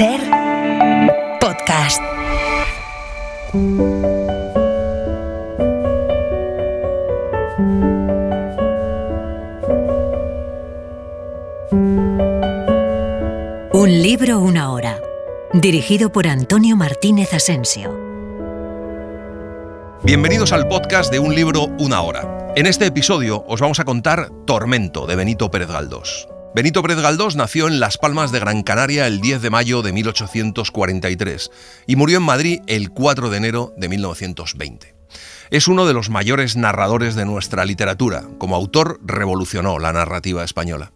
SER Podcast. Un libro, una hora. Dirigido por Antonio Martínez Asensio. Bienvenidos al podcast de Un libro, una hora. En este episodio os vamos a contar Tormento, de Benito Pérez Galdós. Benito Pérez Galdós nació en Las Palmas de Gran Canaria el 10 de mayo de 1843 y murió en Madrid el 4 de enero de 1920. Es uno de los mayores narradores de nuestra literatura. Como autor, revolucionó la narrativa española.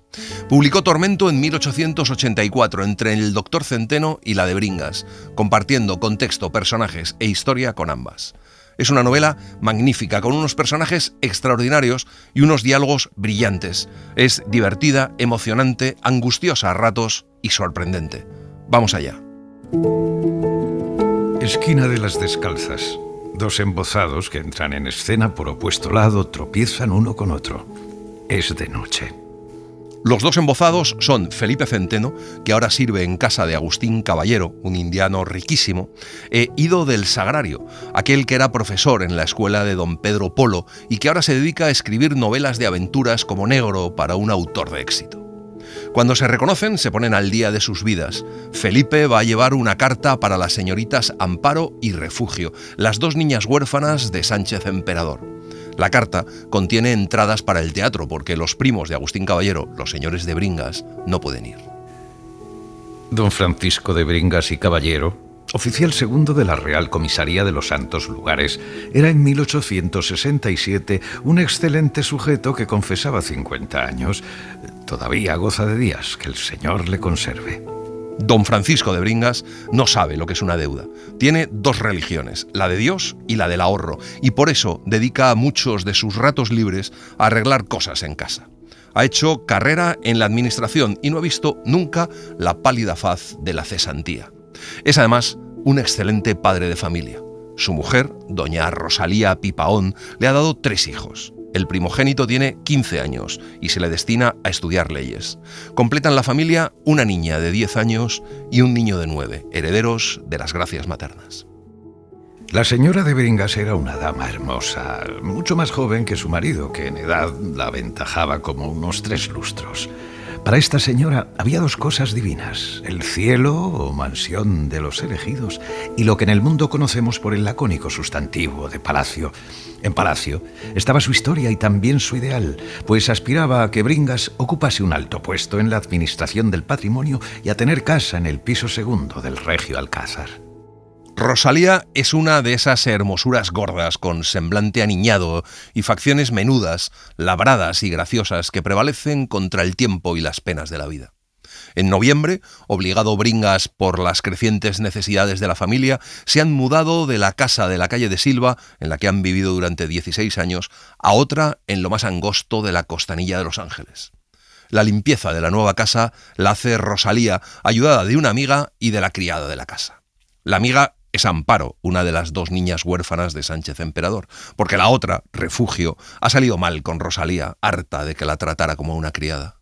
Publicó Tormento en 1884 entre El Doctor Centeno y La de Bringas, compartiendo contexto, personajes e historia con ambas. Es una novela magnífica, con unos personajes extraordinarios y unos diálogos brillantes. Es divertida, emocionante, angustiosa a ratos y sorprendente. Vamos allá. Esquina de las Descalzas. Dos embozados que entran en escena por opuesto lado tropiezan uno con otro. Es de noche. Los dos embozados son Felipe Centeno, que ahora sirve en casa de Agustín Caballero, un indiano riquísimo, e Ido del Sagrario, aquel que era profesor en la escuela de don Pedro Polo y que ahora se dedica a escribir novelas de aventuras como negro para un autor de éxito. Cuando se reconocen, se ponen al día de sus vidas. Felipe va a llevar una carta para las señoritas Amparo y Refugio, las dos niñas huérfanas de Sánchez Emperador. La carta contiene entradas para el teatro porque los primos de Agustín Caballero, los señores de Bringas, no pueden ir. Don Francisco de Bringas y Caballero, oficial segundo de la Real Comisaría de los Santos Lugares, era en 1867 un excelente sujeto que confesaba 50 años. Todavía goza de días, que el Señor le conserve. Don Francisco de Bringas no sabe lo que es una deuda. Tiene dos religiones, la de Dios y la del ahorro, y por eso dedica muchos de sus ratos libres a arreglar cosas en casa. Ha hecho carrera en la administración y no ha visto nunca la pálida faz de la cesantía. Es además un excelente padre de familia. Su mujer, doña Rosalía Pipaón, le ha dado 3 hijos. El primogénito tiene 15 años y se le destina a estudiar leyes. Completan la familia una niña de 10 años y un niño de 9, herederos de las gracias maternas. La señora de Bringas era una dama hermosa, mucho más joven que su marido, que en edad la aventajaba como unos 3 lustros. Para esta señora había 2 cosas divinas: el cielo o mansión de los elegidos y lo que en el mundo conocemos por el lacónico sustantivo de palacio. En palacio estaba su historia y también su ideal, pues aspiraba a que Bringas ocupase un alto puesto en la administración del patrimonio y a tener casa en el piso segundo del Regio Alcázar. Rosalía es una de esas hermosuras gordas con semblante aniñado y facciones menudas, labradas y graciosas que prevalecen contra el tiempo y las penas de la vida. En noviembre, obligado Bringas por las crecientes necesidades de la familia, se han mudado de la casa de la calle de Silva, en la que han vivido durante 16 años, a otra en lo más angosto de la Costanilla de Los Ángeles. La limpieza de la nueva casa la hace Rosalía, ayudada de una amiga y de la criada de la casa. La amiga es Amparo, una de las 2 niñas huérfanas de Sánchez Emperador, porque la otra, Refugio, ha salido mal con Rosalía, harta de que la tratara como una criada.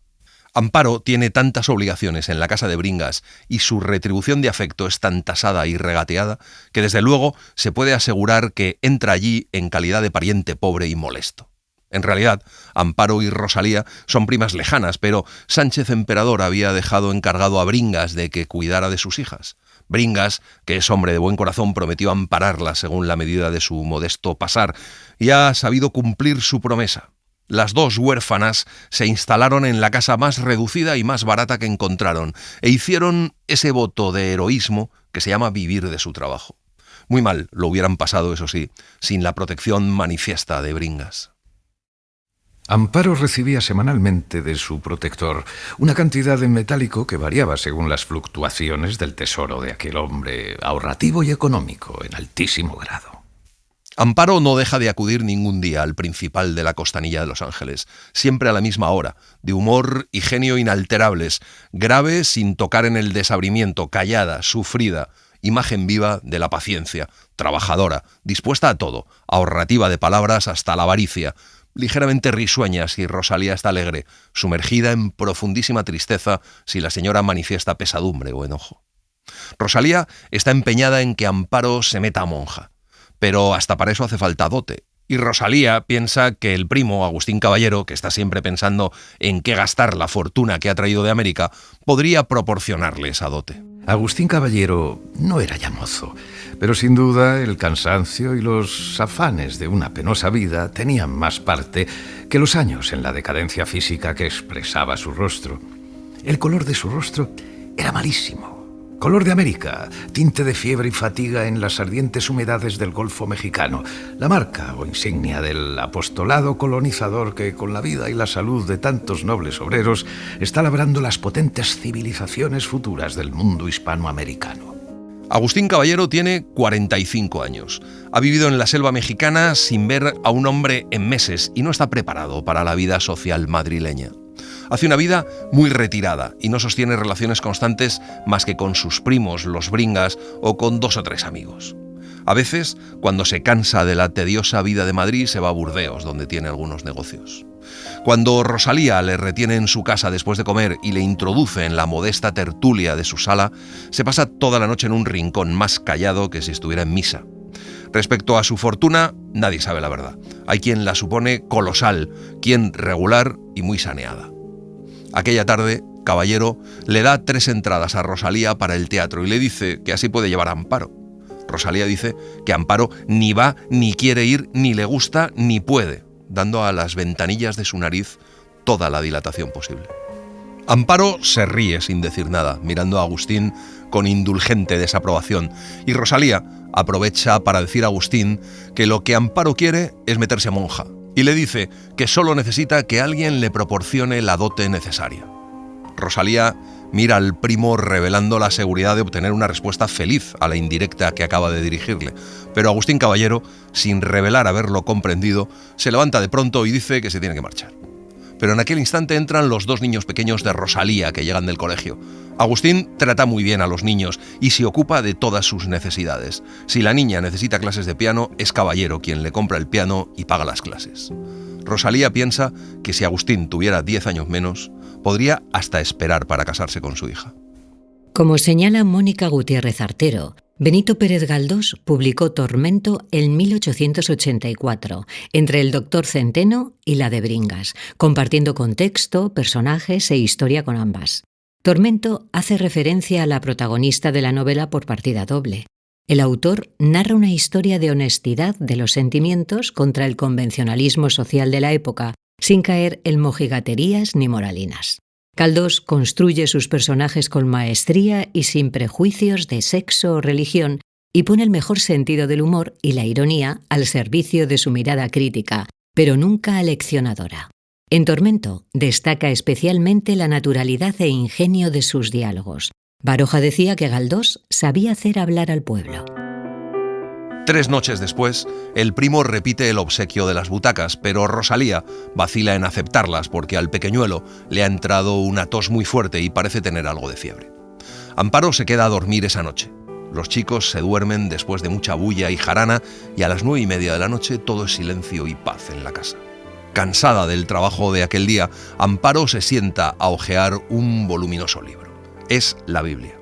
Amparo tiene tantas obligaciones en la casa de Bringas y su retribución de afecto es tan tasada y regateada que desde luego se puede asegurar que entra allí en calidad de pariente pobre y molesto. En realidad, Amparo y Rosalía son primas lejanas, pero Sánchez Emperador había dejado encargado a Bringas de que cuidara de sus hijas. Bringas, que es hombre de buen corazón, prometió ampararlas según la medida de su modesto pasar y ha sabido cumplir su promesa. Las 2 huérfanas se instalaron en la casa más reducida y más barata que encontraron e hicieron ese voto de heroísmo que se llama vivir de su trabajo. Muy mal lo hubieran pasado, eso sí, sin la protección manifiesta de Bringas. Amparo recibía semanalmente de su protector una cantidad en metálico que variaba según las fluctuaciones del tesoro de aquel hombre ahorrativo y económico en altísimo grado. Amparo no deja de acudir ningún día al principal de la Costanilla de Los Ángeles, siempre a la misma hora, de humor y genio inalterables, grave sin tocar en el desabrimiento, callada, sufrida, imagen viva de la paciencia, trabajadora, dispuesta a todo, ahorrativa de palabras hasta la avaricia, ligeramente risueña si Rosalía está alegre, sumergida en profundísima tristeza si la señora manifiesta pesadumbre o enojo. Rosalía está empeñada en que Amparo se meta a monja, pero hasta para eso hace falta dote. Y Rosalía piensa que el primo, Agustín Caballero, que está siempre pensando en qué gastar la fortuna que ha traído de América, podría proporcionarle esa dote. Agustín Caballero no era ya mozo, pero sin duda el cansancio y los afanes de una penosa vida tenían más parte que los años en la decadencia física que expresaba su rostro. El color de su rostro era malísimo. Color de América, tinte de fiebre y fatiga en las ardientes humedades del Golfo Mexicano, la marca o insignia del apostolado colonizador que, con la vida y la salud de tantos nobles obreros, está labrando las potentes civilizaciones futuras del mundo hispanoamericano. Agustín Caballero tiene 45 años. Ha vivido en la selva mexicana sin ver a un hombre en meses y no está preparado para la vida social madrileña. Hace una vida muy retirada y no sostiene relaciones constantes más que con sus primos, los Bringas, o con 2 o 3 amigos. A veces, cuando se cansa de la tediosa vida de Madrid, se va a Burdeos, donde tiene algunos negocios. Cuando Rosalía le retiene en su casa después de comer y le introduce en la modesta tertulia de su sala, se pasa toda la noche en un rincón más callado que si estuviera en misa. Respecto a su fortuna, nadie sabe la verdad. Hay quien la supone colosal, quien regular y muy saneada. Aquella tarde, Caballero le da 3 entradas a Rosalía para el teatro y le dice que así puede llevar a Amparo. Rosalía dice que Amparo ni va, ni quiere ir, ni le gusta, ni puede, dando a las ventanillas de su nariz toda la dilatación posible. Amparo se ríe sin decir nada, mirando a Agustín con indulgente desaprobación, y Rosalía aprovecha para decir a Agustín que lo que Amparo quiere es meterse a monja, y le dice que solo necesita que alguien le proporcione la dote necesaria. Rosalía mira al primo revelando la seguridad de obtener una respuesta feliz a la indirecta que acaba de dirigirle, pero Agustín Caballero, sin revelar haberlo comprendido, se levanta de pronto y dice que se tiene que marchar. Pero en aquel instante entran los 2 niños pequeños de Rosalía que llegan del colegio. Agustín trata muy bien a los niños y se ocupa de todas sus necesidades. Si la niña necesita clases de piano, es Caballero quien le compra el piano y paga las clases. Rosalía piensa que si Agustín tuviera 10 años menos, podría hasta esperar para casarse con su hija. Como señala Mónica Gutiérrez Artero, Benito Pérez Galdós publicó Tormento en 1884, entre el Doctor Centeno y la de Bringas, compartiendo contexto, personajes e historia con ambas. Tormento hace referencia a la protagonista de la novela por partida doble. El autor narra una historia de honestidad de los sentimientos contra el convencionalismo social de la época, sin caer en mojigaterías ni moralinas. Galdós construye sus personajes con maestría y sin prejuicios de sexo o religión y pone el mejor sentido del humor y la ironía al servicio de su mirada crítica, pero nunca aleccionadora. En Tormento destaca especialmente la naturalidad e ingenio de sus diálogos. Baroja decía que Galdós sabía hacer hablar al pueblo. 3 noches después, el primo repite el obsequio de las butacas, pero Rosalía vacila en aceptarlas porque al pequeñuelo le ha entrado una tos muy fuerte y parece tener algo de fiebre. Amparo se queda a dormir esa noche. Los chicos se duermen después de mucha bulla y jarana y a las 9:30 de la noche todo es silencio y paz en la casa. Cansada del trabajo de aquel día, Amparo se sienta a hojear un voluminoso libro. Es la Biblia.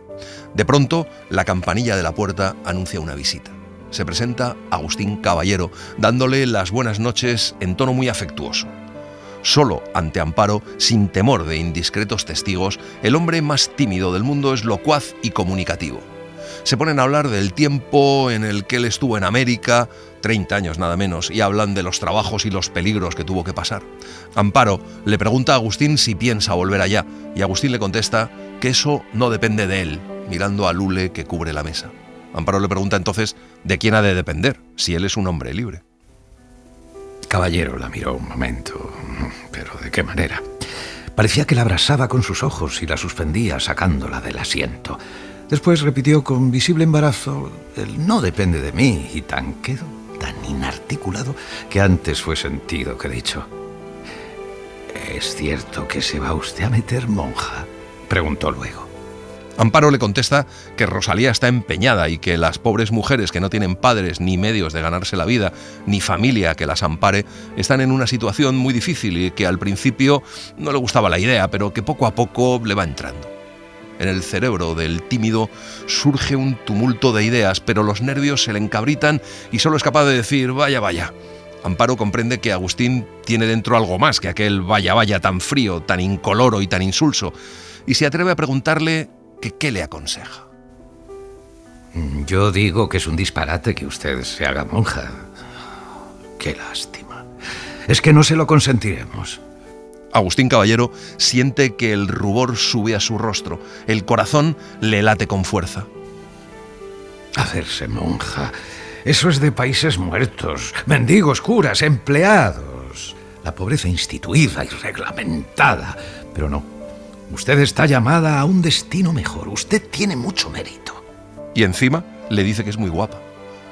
De pronto, la campanilla de la puerta anuncia una visita. Se presenta Agustín Caballero, dándole las buenas noches en tono muy afectuoso. Solo ante Amparo, sin temor de indiscretos testigos, el hombre más tímido del mundo es locuaz y comunicativo. Se ponen a hablar del tiempo en el que él estuvo en América, 30 años nada menos, y hablan de los trabajos y los peligros que tuvo que pasar. Amparo le pregunta a Agustín si piensa volver allá, y Agustín le contesta que eso no depende de él, mirando al hule que cubre la mesa. Amparo le pregunta entonces de quién ha de depender, si él es un hombre libre. Caballero la miró un momento, pero ¿de qué manera? Parecía que la abrasaba con sus ojos y la suspendía sacándola del asiento. Después repitió con visible embarazo, el no depende de mí, y tan quedó tan inarticulado que antes fue sentido que dicho. ¿Es cierto que se va usted a meter monja?, preguntó luego. Amparo le contesta que Rosalía está empeñada y que las pobres mujeres que no tienen padres ni medios de ganarse la vida, ni familia que las ampare, están en una situación muy difícil y que al principio no le gustaba la idea, pero que poco a poco le va entrando. En el cerebro del tímido surge un tumulto de ideas, pero los nervios se le encabritan y solo es capaz de decir vaya, vaya. Amparo comprende que Agustín tiene dentro algo más que aquel vaya, vaya tan frío, tan incoloro y tan insulso, y se atreve a preguntarle que qué le aconseja. Yo digo que es un disparate que usted se haga monja. Qué lástima. Es que no se lo consentiremos. Agustín Caballero siente que el rubor sube a su rostro, el corazón le late con fuerza. Hacerse monja, eso es de países muertos, mendigos, curas, empleados. La pobreza instituida y reglamentada. Pero no, usted está llamada a un destino mejor. Usted tiene mucho mérito. Y encima le dice que es muy guapa.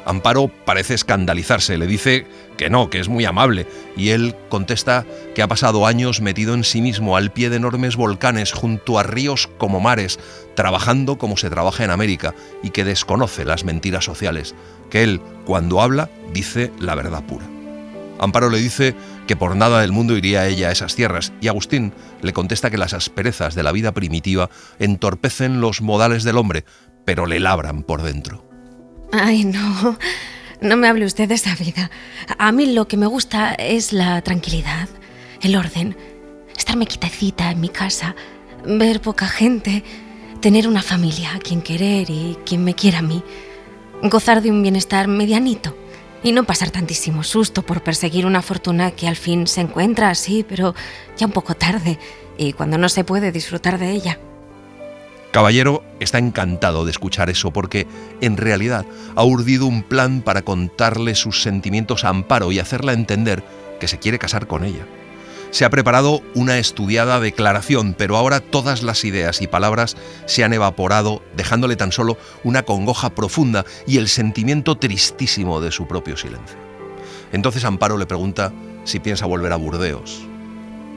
Amparo parece escandalizarse, le dice que no, que es muy amable, y él contesta que ha pasado años metido en sí mismo al pie de enormes volcanes junto a ríos como mares, trabajando como se trabaja en América, y que desconoce las mentiras sociales, que él, cuando habla, dice la verdad pura. Amparo le dice que por nada del mundo iría ella a esas tierras, y Agustín le contesta que las asperezas de la vida primitiva entorpecen los modales del hombre, pero le labran por dentro. Ay, no me hable usted de esa vida. A mí lo que me gusta es la tranquilidad, el orden, estarme quietecita en mi casa, ver poca gente, tener una familia a quien querer y quien me quiera a mí, gozar de un bienestar medianito y no pasar tantísimo susto por perseguir una fortuna que al fin se encuentra así, pero ya un poco tarde y cuando no se puede disfrutar de ella. Caballero está encantado de escuchar eso porque, en realidad, ha urdido un plan para contarle sus sentimientos a Amparo y hacerla entender que se quiere casar con ella. Se ha preparado una estudiada declaración, pero ahora todas las ideas y palabras se han evaporado, dejándole tan solo una congoja profunda y el sentimiento tristísimo de su propio silencio. Entonces Amparo le pregunta si piensa volver a Burdeos.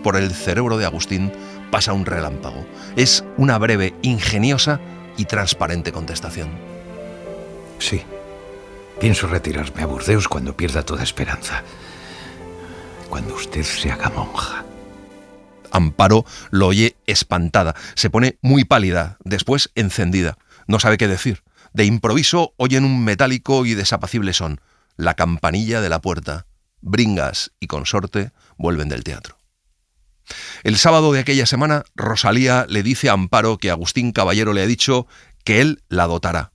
Por el cerebro de Agustín pasa un relámpago. Es una breve, ingeniosa y transparente contestación. Sí, pienso retirarme a Burdeos cuando pierda toda esperanza. Cuando usted se haga monja. Amparo lo oye espantada, se pone muy pálida, después encendida. No sabe qué decir. De improviso oyen un metálico y desapacible son. La campanilla de la puerta. Bringas y consorte vuelven del teatro. El sábado de aquella semana, Rosalía le dice a Amparo que Agustín Caballero le ha dicho que él la dotará.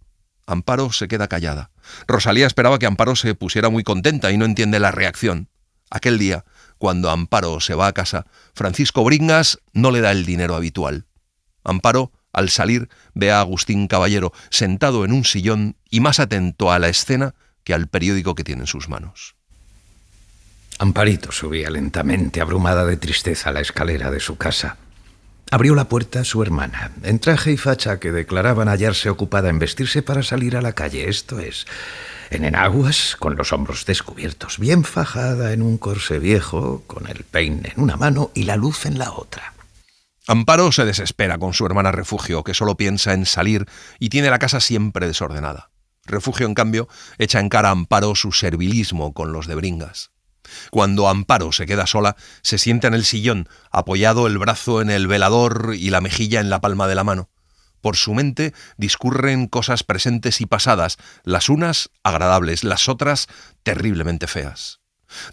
Amparo se queda callada. Rosalía esperaba que Amparo se pusiera muy contenta y no entiende la reacción. Aquel día, cuando Amparo se va a casa, Francisco Bringas no le da el dinero habitual. Amparo, al salir, ve a Agustín Caballero sentado en un sillón y más atento a la escena que al periódico que tiene en sus manos. Amparito subía lentamente, abrumada de tristeza, la escalera de su casa. Abrió la puerta su hermana, en traje y facha que declaraban hallarse ocupada en vestirse para salir a la calle, esto es, en enaguas, con los hombros descubiertos, bien fajada en un corsé viejo, con el peine en una mano y la luz en la otra. Amparo se desespera con su hermana Refugio, que solo piensa en salir y tiene la casa siempre desordenada. Refugio, en cambio, echa en cara a Amparo su servilismo con los de Bringas. Cuando Amparo se queda sola, se sienta en el sillón, apoyado el brazo en el velador y la mejilla en la palma de la mano. Por su mente discurren cosas presentes y pasadas, las unas agradables, las otras terriblemente feas.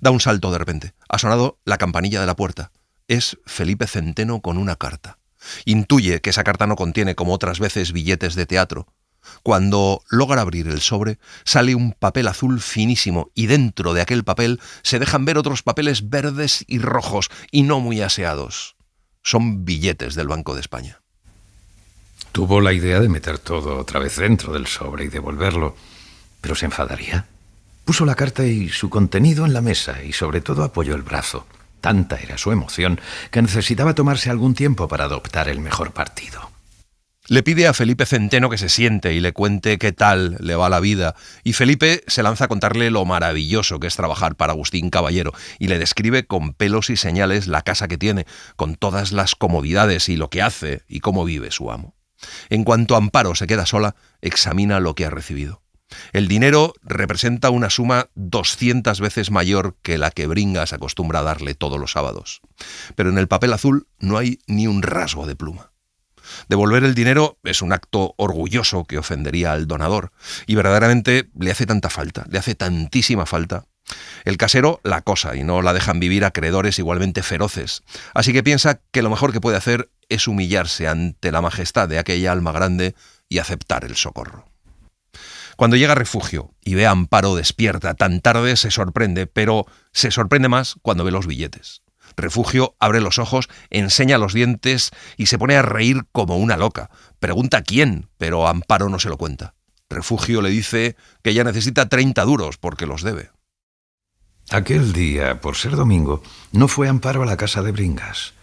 Da un salto de repente. Ha sonado la campanilla de la puerta. Es Felipe Centeno con una carta. Intuye que esa carta no contiene, como otras veces, billetes de teatro. Cuando logra abrir el sobre, sale un papel azul finísimo y dentro de aquel papel se dejan ver otros papeles verdes y rojos y no muy aseados. Son billetes del Banco de España. Tuvo la idea de meter todo otra vez dentro del sobre y devolverlo, pero se enfadaría. Puso la carta y su contenido en la mesa y sobre todo apoyó el brazo. Tanta era su emoción que necesitaba tomarse algún tiempo para adoptar el mejor partido. Le pide a Felipe Centeno que se siente y le cuente qué tal le va la vida, y Felipe se lanza a contarle lo maravilloso que es trabajar para Agustín Caballero, y le describe con pelos y señales la casa que tiene, con todas las comodidades y lo que hace y cómo vive su amo. En cuanto Amparo se queda sola, examina lo que ha recibido. El dinero representa una suma 200 veces mayor que la que Bringas acostumbra a darle todos los sábados. Pero en el papel azul no hay ni un rasgo de pluma. Devolver el dinero es un acto orgulloso que ofendería al donador, y verdaderamente le hace tanta falta, le hace tantísima falta. El casero la acosa y no la dejan vivir acreedores igualmente feroces, así que piensa que lo mejor que puede hacer es humillarse ante la majestad de aquella alma grande y aceptar el socorro. Cuando llega a Refugio y ve a Amparo despierta tan tarde, se sorprende, pero se sorprende más cuando ve los billetes. Refugio abre los ojos, enseña los dientes y se pone a reír como una loca. Pregunta quién, pero Amparo no se lo cuenta. Refugio le dice que ella necesita 30 duros porque los debe. Aquel día, por ser domingo, no fue Amparo a la casa de Bringas.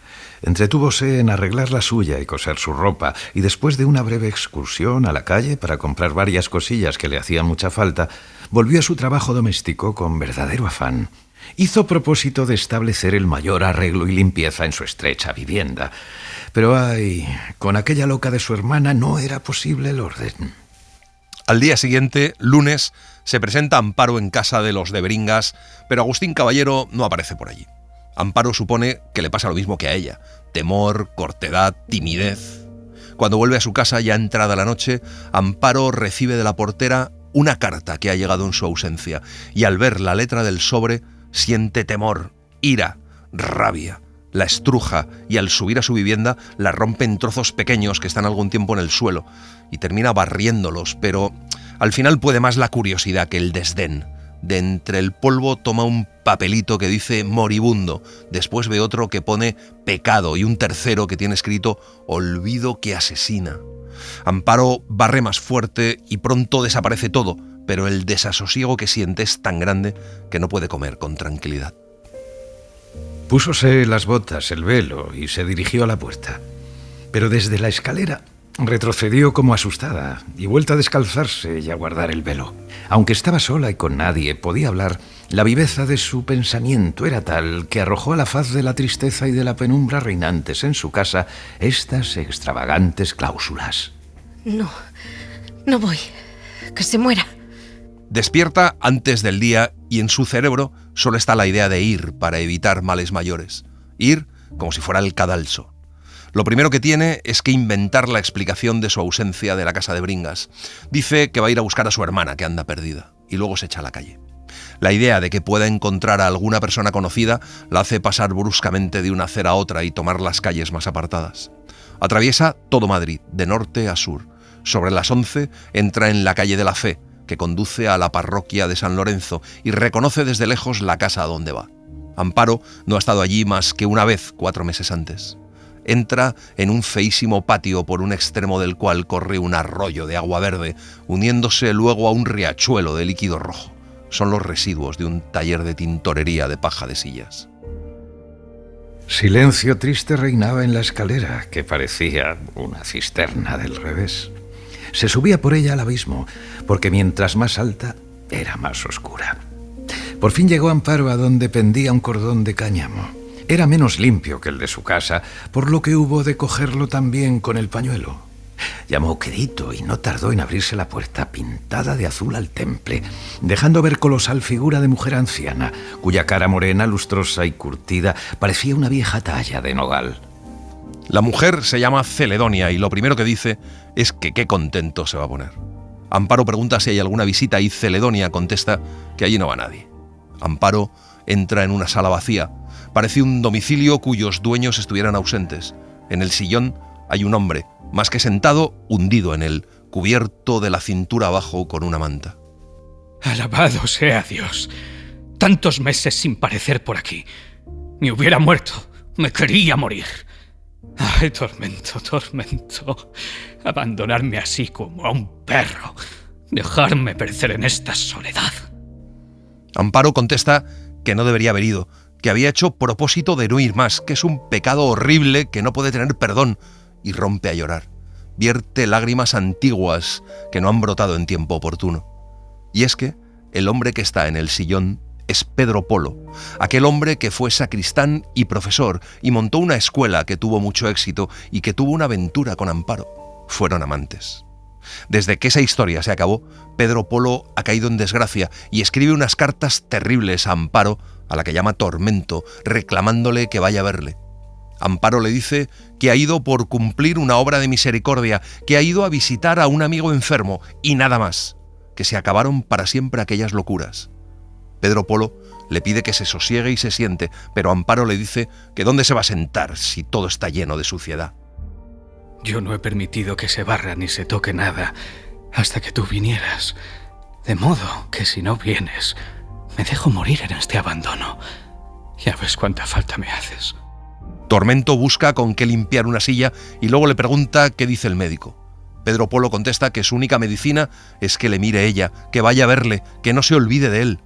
Entretúvose en arreglar la suya y coser su ropa, y después de una breve excursión a la calle para comprar varias cosillas que le hacían mucha falta, volvió a su trabajo doméstico con verdadero afán. Hizo propósito de establecer el mayor arreglo y limpieza en su estrecha vivienda. Pero ay, con aquella loca de su hermana no era posible el orden. Al día siguiente, lunes, se presenta Amparo en casa de los de Bringas, pero Agustín Caballero no aparece por allí. Amparo supone que le pasa lo mismo que a ella: temor, cortedad, timidez. Cuando vuelve a su casa, ya entrada la noche, Amparo recibe de la portera una carta que ha llegado en su ausencia, y al ver la letra del sobre, siente temor, ira, rabia. La estruja y al subir a su vivienda la rompe en trozos pequeños que están algún tiempo en el suelo y termina barriéndolos, pero al final puede más la curiosidad que el desdén. De entre el polvo toma un papelito que dice moribundo, después ve otro que pone pecado y un tercero que tiene escrito olvido que asesina. Amparo barre más fuerte y pronto desaparece todo, pero el desasosiego que siente es tan grande que no puede comer con tranquilidad. Púsose las botas, el velo y se dirigió a la puerta. Pero desde la escalera retrocedió como asustada y vuelta a descalzarse y a guardar el velo. Aunque estaba sola y con nadie podía hablar, la viveza de su pensamiento era tal que arrojó a la faz de la tristeza y de la penumbra reinantes en su casa estas extravagantes cláusulas. No voy. Que se muera. Despierta antes del día y en su cerebro solo está la idea de ir para evitar males mayores. Ir como si fuera el cadalso. Lo primero que tiene es que inventar la explicación de su ausencia de la casa de Bringas. Dice que va a ir a buscar a su hermana, que anda perdida, y luego se echa a la calle. La idea de que pueda encontrar a alguna persona conocida la hace pasar bruscamente de una acera a otra y tomar las calles más apartadas. Atraviesa todo Madrid, de norte a sur. Sobre las 11 entra en la calle de la Fe, que conduce a la parroquia de San Lorenzo, y reconoce desde lejos la casa a donde va. Amparo no ha estado allí más que una vez 4 meses antes. Entra en un feísimo patio por un extremo del cual corre un arroyo de agua verde, uniéndose luego a un riachuelo de líquido rojo. Son los residuos de un taller de tintorería de paja de sillas. Silencio triste reinaba en la escalera, que parecía una cisterna del revés. Se subía por ella al abismo, porque mientras más alta, era más oscura. Por fin llegó Amparo a donde pendía un cordón de cáñamo. Era menos limpio que el de su casa, por lo que hubo de cogerlo también con el pañuelo. Llamó quedito y no tardó en abrirse la puerta pintada de azul al temple, dejando ver colosal figura de mujer anciana, cuya cara morena, lustrosa y curtida parecía una vieja talla de nogal. La mujer se llama Celedonia y lo primero que dice es que qué contento se va a poner. Amparo pregunta si hay alguna visita y Celedonia contesta que allí no va nadie. Amparo entra en una sala vacía. Parece un domicilio cuyos dueños estuvieran ausentes. En el sillón hay un hombre, más que sentado, hundido en él, cubierto de la cintura abajo con una manta. Alabado sea Dios. Tantos meses sin parecer por aquí. Me hubiera muerto. Me quería morir. Ay, tormento, tormento. Abandonarme así como a un perro. Dejarme perecer en esta soledad. Amparo contesta que no debería haber ido, que había hecho propósito de no ir más, que es un pecado horrible que no puede tener perdón, y rompe a llorar. Vierte lágrimas antiguas que no han brotado en tiempo oportuno. Y es que el hombre que está en el sillón es Pedro Polo, aquel hombre que fue sacristán y profesor y montó una escuela que tuvo mucho éxito y que tuvo una aventura con Amparo. Fueron amantes. Desde que esa historia se acabó, Pedro Polo ha caído en desgracia y escribe unas cartas terribles a Amparo, a la que llama Tormento, reclamándole que vaya a verle. Amparo le dice que ha ido por cumplir una obra de misericordia, que ha ido a visitar a un amigo enfermo y nada más, que se acabaron para siempre aquellas locuras. Pedro Polo le pide que se sosiegue y se siente, pero Amparo le dice que dónde se va a sentar si todo está lleno de suciedad. Yo no he permitido que se barra ni se toque nada hasta que tú vinieras. De modo que si no vienes, me dejo morir en este abandono. Ya ves cuánta falta me haces. Tormento busca con qué limpiar una silla y luego le pregunta qué dice el médico. Pedro Polo contesta que su única medicina es que le mire ella, que vaya a verle, que no se olvide de él.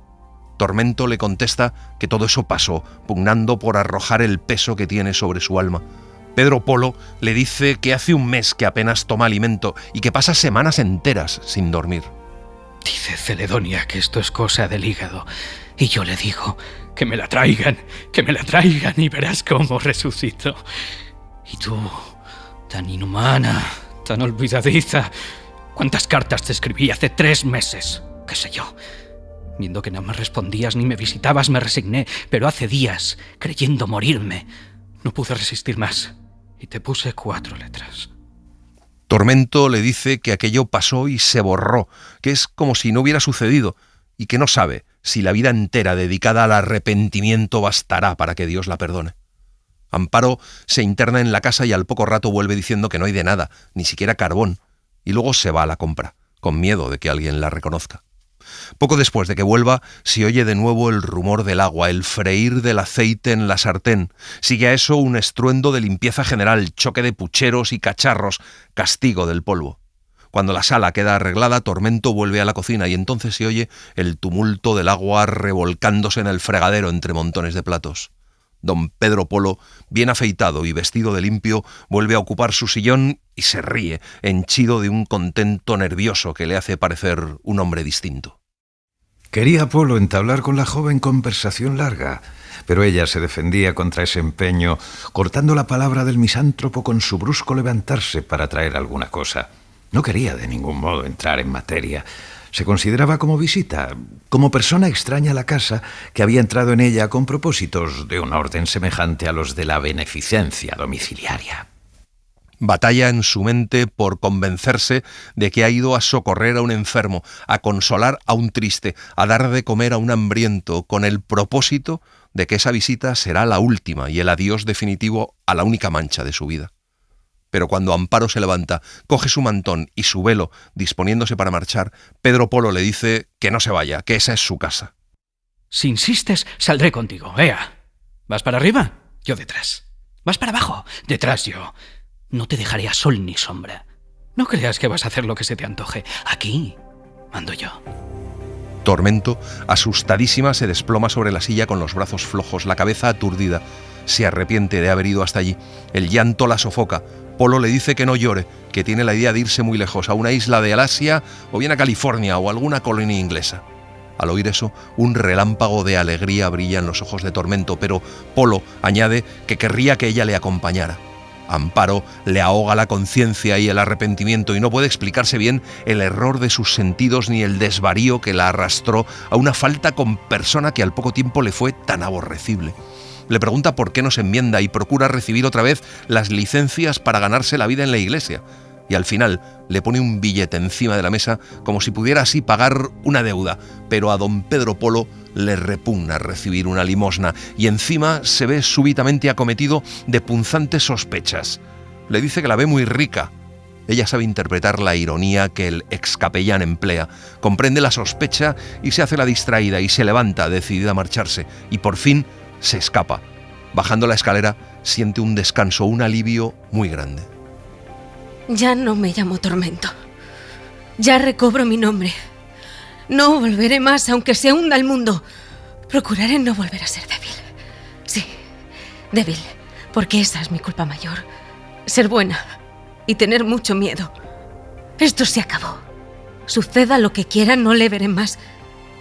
Tormento le contesta que todo eso pasó, pugnando por arrojar el peso que tiene sobre su alma. Pedro Polo le dice que hace un mes que apenas toma alimento y que pasa semanas enteras sin dormir. Dice Celedonia que esto es cosa del hígado, y yo le digo que me la traigan y verás cómo resucito. Y tú, tan inhumana, tan olvidadiza, ¿cuántas cartas te escribí hace 3 meses? ¿Qué sé yo? Viendo que no me respondías ni me visitabas, me resigné, pero hace días, creyendo morirme, no pude resistir más y te puse 4 letras. Tormento le dice que aquello pasó y se borró, que es como si no hubiera sucedido y que no sabe si la vida entera dedicada al arrepentimiento bastará para que Dios la perdone. Amparo se interna en la casa y al poco rato vuelve diciendo que no hay de nada, ni siquiera carbón, y luego se va a la compra, con miedo de que alguien la reconozca. Poco después de que vuelva, se oye de nuevo el rumor del agua, el freír del aceite en la sartén. Sigue a eso un estruendo de limpieza general, choque de pucheros y cacharros, castigo del polvo. Cuando la sala queda arreglada, Tormento vuelve a la cocina y entonces se oye el tumulto del agua revolcándose en el fregadero entre montones de platos. Don Pedro Polo, bien afeitado y vestido de limpio, vuelve a ocupar su sillón y se ríe, henchido de un contento nervioso que le hace parecer un hombre distinto. Quería Polo entablar con la joven conversación larga, pero ella se defendía contra ese empeño, cortando la palabra del misántropo con su brusco levantarse para traer alguna cosa. No quería de ningún modo entrar en materia. Se consideraba como visita, como persona extraña a la casa que había entrado en ella con propósitos de un orden semejante a los de la beneficencia domiciliaria. Batalla en su mente por convencerse de que ha ido a socorrer a un enfermo, a consolar a un triste, a dar de comer a un hambriento, con el propósito de que esa visita será la última y el adiós definitivo a la única mancha de su vida. Pero cuando Amparo se levanta, coge su mantón y su velo, disponiéndose para marchar, Pedro Polo le dice que no se vaya, que esa es su casa. Si insistes, saldré contigo. ¡Ea! ¿Vas para arriba? Yo detrás. ¿Vas para abajo? Detrás yo. No te dejaré a sol ni sombra. No creas que vas a hacer lo que se te antoje. Aquí mando yo. Tormento, asustadísima, se desploma sobre la silla con los brazos flojos, la cabeza aturdida. Se arrepiente de haber ido hasta allí. El llanto la sofoca. Polo le dice que no llore, que tiene la idea de irse muy lejos, a una isla de Alasia o bien a California o alguna colonia inglesa. Al oír eso, un relámpago de alegría brilla en los ojos de Tormento, pero Polo añade que querría que ella le acompañara. Amparo le ahoga la conciencia y el arrepentimiento y no puede explicarse bien el error de sus sentidos ni el desvarío que la arrastró a una falta con persona que al poco tiempo le fue tan aborrecible. Le pregunta por qué no se enmienda y procura recibir otra vez las licencias para ganarse la vida en la iglesia. Y al final le pone un billete encima de la mesa como si pudiera así pagar una deuda, pero a don Pedro Polo le repugna recibir una limosna y encima se ve súbitamente acometido de punzantes sospechas. Le dice que la ve muy rica. Ella sabe interpretar la ironía que el excapellán emplea, comprende la sospecha y se hace la distraída y se levanta decidida a marcharse y por fin se escapa. Bajando la escalera siente un descanso, un alivio muy grande. Ya no me llamo Tormento. Ya recobro mi nombre. No volveré más, aunque se hunda el mundo. Procuraré no volver a ser débil. Sí, débil, porque esa es mi culpa mayor. Ser buena y tener mucho miedo. Esto se acabó. Suceda lo que quiera, no le veré más.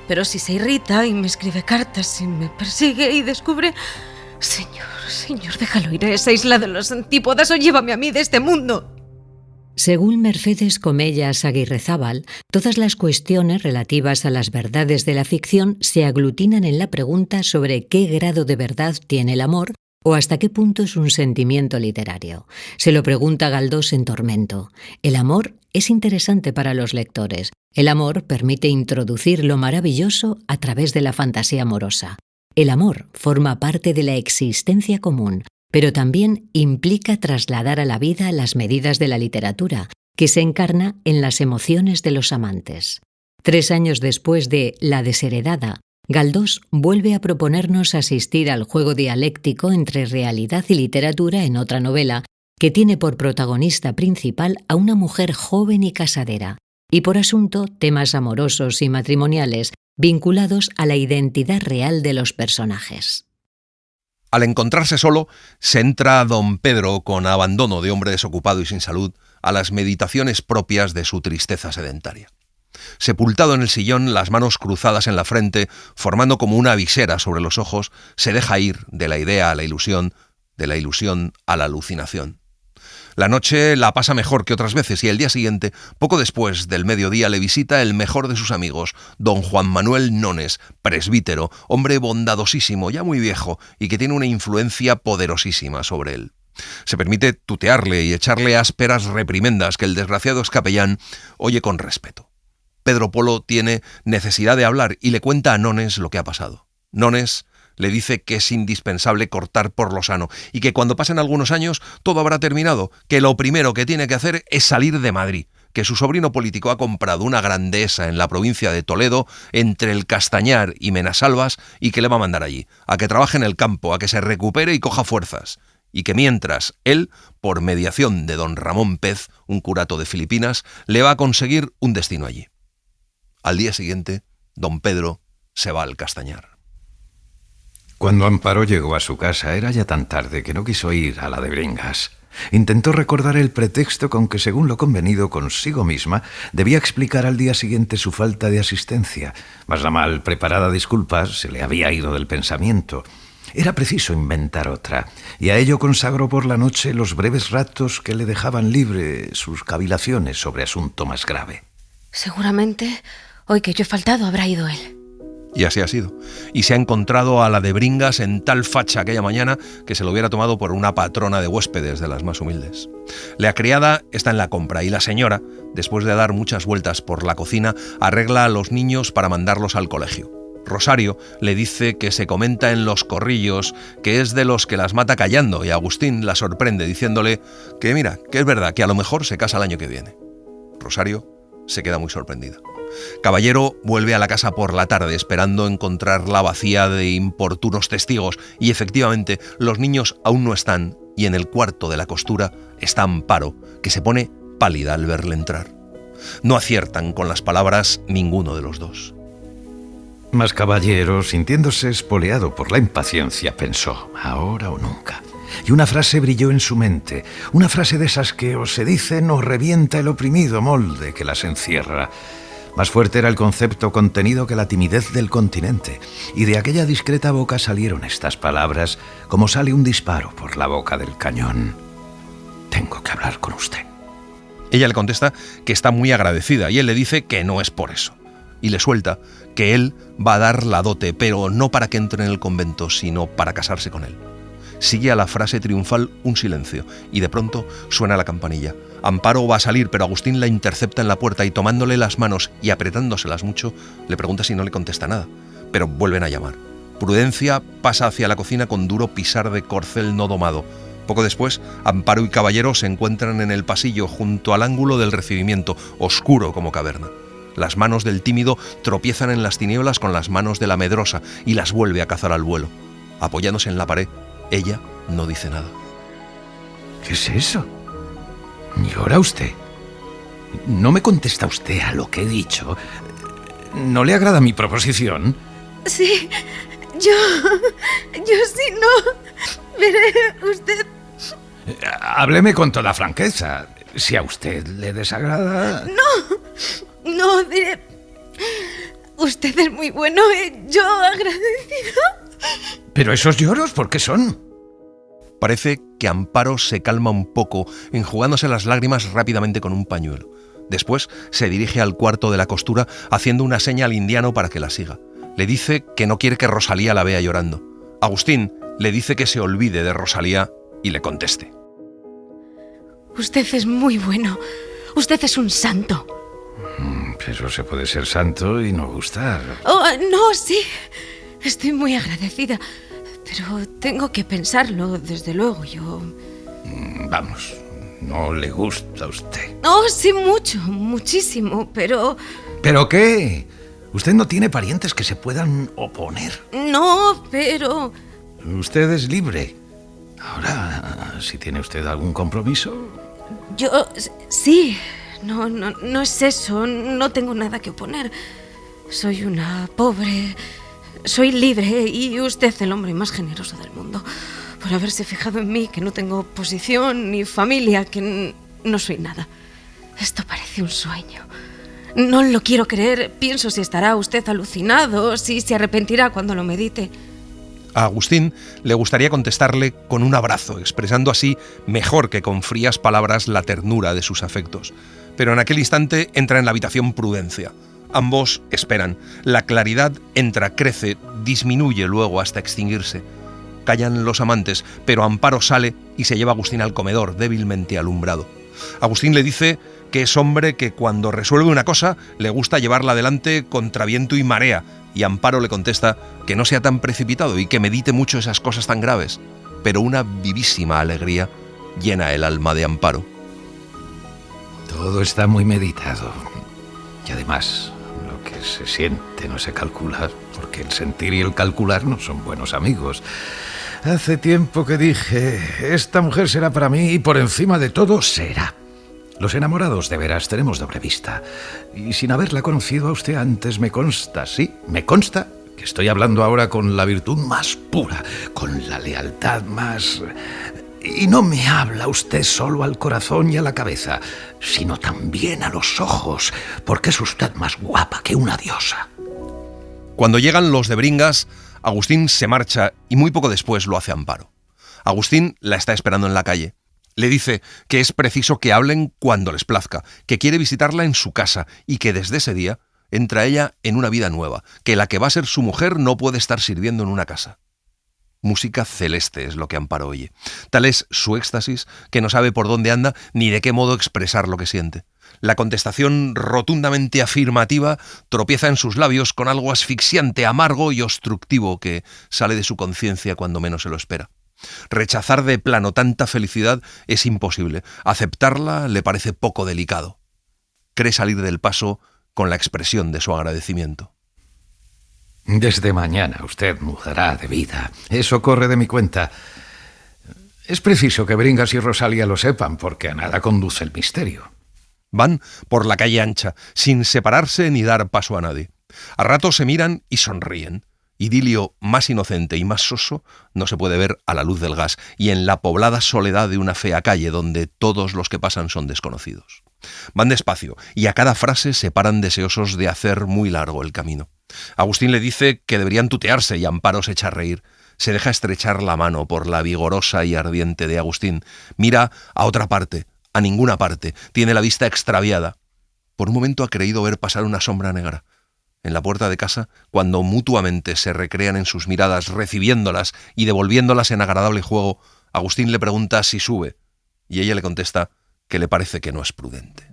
Pero si se irrita y me escribe cartas y me persigue y descubre... Señor, déjalo ir a esa isla de los antípodas o llévame a mí de este mundo. Según Mercedes Comellas Aguirrezábal, todas las cuestiones relativas a las verdades de la ficción se aglutinan en la pregunta sobre qué grado de verdad tiene el amor ¿O hasta qué punto es un sentimiento literario? Se lo pregunta Galdós en Tormento. El amor es interesante para los lectores. El amor permite introducir lo maravilloso a través de la fantasía amorosa. El amor forma parte de la existencia común, pero también implica trasladar a la vida las medidas de la literatura, que se encarna en las emociones de los amantes. 3 años después de La desheredada, Galdós vuelve a proponernos asistir al juego dialéctico entre realidad y literatura en otra novela que tiene por protagonista principal a una mujer joven y casadera, y por asunto temas amorosos y matrimoniales vinculados a la identidad real de los personajes. Al encontrarse solo, se entra don Pedro, con abandono de hombre desocupado y sin salud, a las meditaciones propias de su tristeza sedentaria. Sepultado en el sillón, las manos cruzadas en la frente, formando como una visera sobre los ojos, se deja ir de la idea a la ilusión, de la ilusión a la alucinación. La noche la pasa mejor que otras veces y el día siguiente, poco después del mediodía, le visita el mejor de sus amigos, don Juan Manuel Nones, presbítero, hombre bondadosísimo, ya muy viejo, y que tiene una influencia poderosísima sobre él. Se permite tutearle y echarle ásperas reprimendas que el desgraciado excapellán oye con respeto. Pedro Polo tiene necesidad de hablar y le cuenta a Nones lo que ha pasado. Nones le dice que es indispensable cortar por lo sano y que cuando pasen algunos años todo habrá terminado, que lo primero que tiene que hacer es salir de Madrid, que su sobrino político ha comprado una grandeza en la provincia de Toledo, entre el Castañar y Menasalvas, y que le va a mandar allí, a que trabaje en el campo, a que se recupere y coja fuerzas, y que mientras él, por mediación de don Ramón Pez, un curato de Filipinas, le va a conseguir un destino allí. Al día siguiente, don Pedro se va al Castañar. Cuando Amparo llegó a su casa era ya tan tarde que no quiso ir a la de Bringas. Intentó recordar el pretexto con que, según lo convenido consigo misma, debía explicar al día siguiente su falta de asistencia, mas la mal preparada disculpa se le había ido del pensamiento. Era preciso inventar otra, y a ello consagró por la noche los breves ratos que le dejaban libre sus cavilaciones sobre asunto más grave. Seguramente, hoy que yo he faltado, habrá ido él. Y así ha sido. Y se ha encontrado a la de Bringas en tal facha aquella mañana que se lo hubiera tomado por una patrona de huéspedes de las más humildes. La criada está en la compra y la señora, después de dar muchas vueltas por la cocina, arregla a los niños para mandarlos al colegio. Rosario le dice que se comenta en los corrillos que es de los que las mata callando, y Agustín la sorprende diciéndole que mira, que es verdad que a lo mejor se casa el año que viene. Rosario se queda muy sorprendida. Caballero vuelve a la casa por la tarde esperando encontrarla vacía de importunos testigos, y efectivamente los niños aún no están, y en el cuarto de la costura está Amparo, que se pone pálida al verle entrar. No aciertan con las palabras ninguno de los dos. Mas Caballero, sintiéndose espoleado por la impaciencia, pensó, ahora o nunca. Y una frase brilló en su mente, una frase de esas que o se dicen o revienta el oprimido molde que las encierra. Más fuerte era el concepto contenido que la timidez del continente, y de aquella discreta boca salieron estas palabras como sale un disparo por la boca del cañón. Tengo que hablar con usted. Ella le contesta que está muy agradecida y él le dice que no es por eso. Y le suelta que él va a dar la dote, pero no para que entre en el convento, sino para casarse con él. Sigue a la frase triunfal un silencio y de pronto suena la campanilla. Amparo va a salir, pero Agustín la intercepta en la puerta y tomándole las manos y apretándoselas mucho, le pregunta si no le contesta nada, pero vuelven a llamar. Prudencia pasa hacia la cocina con duro pisar de corcel no domado. Poco después, Amparo y Caballero se encuentran en el pasillo junto al ángulo del recibimiento, oscuro como caverna. Las manos del tímido tropiezan en las tinieblas con las manos de la medrosa y las vuelve a cazar al vuelo. Apoyándose en la pared, ella no dice nada. ¿Qué es eso? ¿Llora usted? ¿No me contesta usted a lo que he dicho? ¿No le agrada mi proposición? Sí, yo sí, no. Veré, usted... Hábleme con toda franqueza. Si a usted le desagrada... No, diré... Usted es muy bueno, yo agradecido. ¿Pero esos lloros por qué son? Parece que Amparo se calma un poco, enjugándose las lágrimas rápidamente con un pañuelo. Después se dirige al cuarto de la costura, haciendo una seña al indiano para que la siga. Le dice que no quiere que Rosalía la vea llorando. Agustín, le dice que se olvide de Rosalía y le conteste. Usted es muy bueno. Usted es un santo. Pero se puede ser santo y no gustar. Oh, no, sí. Estoy muy agradecida. Pero tengo que pensarlo, desde luego. Yo... Vamos, no le gusta a usted. Oh, sí, mucho, muchísimo, pero... ¿Pero qué? Usted no tiene parientes que se puedan oponer. No, pero... Usted es libre. Ahora, si tiene usted algún compromiso... Yo... sí. No es eso. No tengo nada que oponer. Soy una pobre... Soy libre y usted el hombre más generoso del mundo. Por haberse fijado en mí, que no tengo posición ni familia, que no soy nada. Esto parece un sueño. No lo quiero creer. Pienso si estará usted alucinado, si se arrepentirá cuando lo medite. A Agustín le gustaría contestarle con un abrazo, expresando así mejor que con frías palabras la ternura de sus afectos. Pero en aquel instante entra en la habitación Prudencia. Ambos esperan. La claridad entra, crece, disminuye luego hasta extinguirse. Callan los amantes, pero Amparo sale y se lleva a Agustín al comedor, débilmente alumbrado. Agustín le dice que es hombre que cuando resuelve una cosa le gusta llevarla adelante contra viento y marea, y Amparo le contesta que no sea tan precipitado y que medite mucho esas cosas tan graves. Pero una vivísima alegría llena el alma de Amparo. Todo está muy meditado. Y además, lo que se siente no se calcula, porque el sentir y el calcular no son buenos amigos. Hace tiempo que dije, esta mujer será para mí y por encima de todo será. Los enamorados, de veras, tenemos doble vista. Y sin haberla conocido a usted antes, me consta, sí, me consta que estoy hablando ahora con la virtud más pura, con la lealtad más... Y no me habla usted solo al corazón y a la cabeza, sino también a los ojos, porque es usted más guapa que una diosa. Cuando llegan los de Bringas, Agustín se marcha y muy poco después lo hace Amparo. Agustín la está esperando en la calle. Le dice que es preciso que hablen cuando les plazca, que quiere visitarla en su casa y que desde ese día entra ella en una vida nueva, que la que va a ser su mujer no puede estar sirviendo en una casa. Música celeste es lo que Amparo oye. Tal es su éxtasis que no sabe por dónde anda ni de qué modo expresar lo que siente. La contestación rotundamente afirmativa tropieza en sus labios con algo asfixiante, amargo y obstructivo que sale de su conciencia cuando menos se lo espera. Rechazar de plano tanta felicidad es imposible. Aceptarla le parece poco delicado. Cree salir del paso con la expresión de su agradecimiento. Desde mañana usted mudará de vida. Eso corre de mi cuenta. Es preciso que Bringas y Rosalía lo sepan, porque a nada conduce el misterio. Van por la calle ancha, sin separarse ni dar paso a nadie. A ratos se miran y sonríen. Idilio más inocente y más soso no se puede ver a la luz del gas y en la poblada soledad de una fea calle donde todos los que pasan son desconocidos. Van despacio y a cada frase se paran deseosos de hacer muy largo el camino. Agustín le dice que deberían tutearse y Amparo se echa a reír. Se deja estrechar la mano por la vigorosa y ardiente de Agustín. Mira a otra parte, a ninguna parte. Tiene la vista extraviada. Por un momento ha creído ver pasar una sombra negra. En la puerta de casa, cuando mutuamente se recrean en sus miradas, recibiéndolas y devolviéndolas en agradable juego, Agustín le pregunta si sube, y ella le contesta que le parece que no es prudente.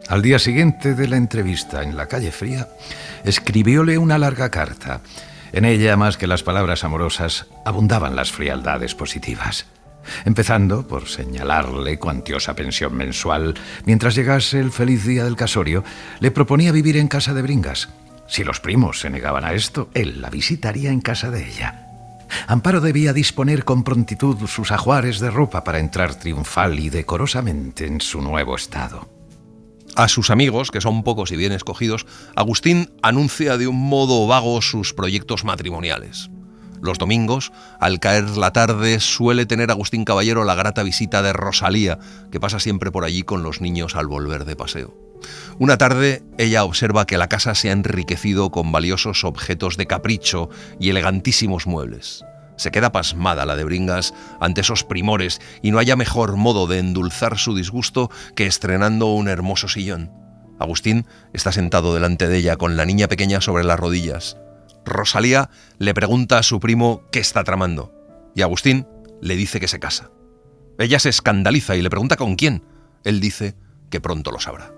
Al día siguiente de la entrevista en la calle Fría, escribióle una larga carta. En ella, más que las palabras amorosas, abundaban las frialdades positivas. Empezando por señalarle cuantiosa pensión mensual. Mientras llegase el feliz día del casorio, le proponía vivir en casa de Bringas. Si los primos se negaban a esto, él la visitaría en casa de ella. Amparo debía disponer con prontitud sus ajuares de ropa para entrar triunfal y decorosamente en su nuevo estado. A sus amigos, que son pocos y bien escogidos, Agustín anuncia de un modo vago sus proyectos matrimoniales. Los domingos, al caer la tarde, suele tener Agustín Caballero la grata visita de Rosalía, que pasa siempre por allí con los niños al volver de paseo. Una tarde, ella observa que la casa se ha enriquecido con valiosos objetos de capricho y elegantísimos muebles. Se queda pasmada la de Bringas ante esos primores y no haya mejor modo de endulzar su disgusto que estrenando un hermoso sillón. Agustín está sentado delante de ella con la niña pequeña sobre las rodillas. Rosalía le pregunta a su primo qué está tramando y Agustín le dice que se casa. Ella se escandaliza y le pregunta con quién. Él dice que pronto lo sabrá.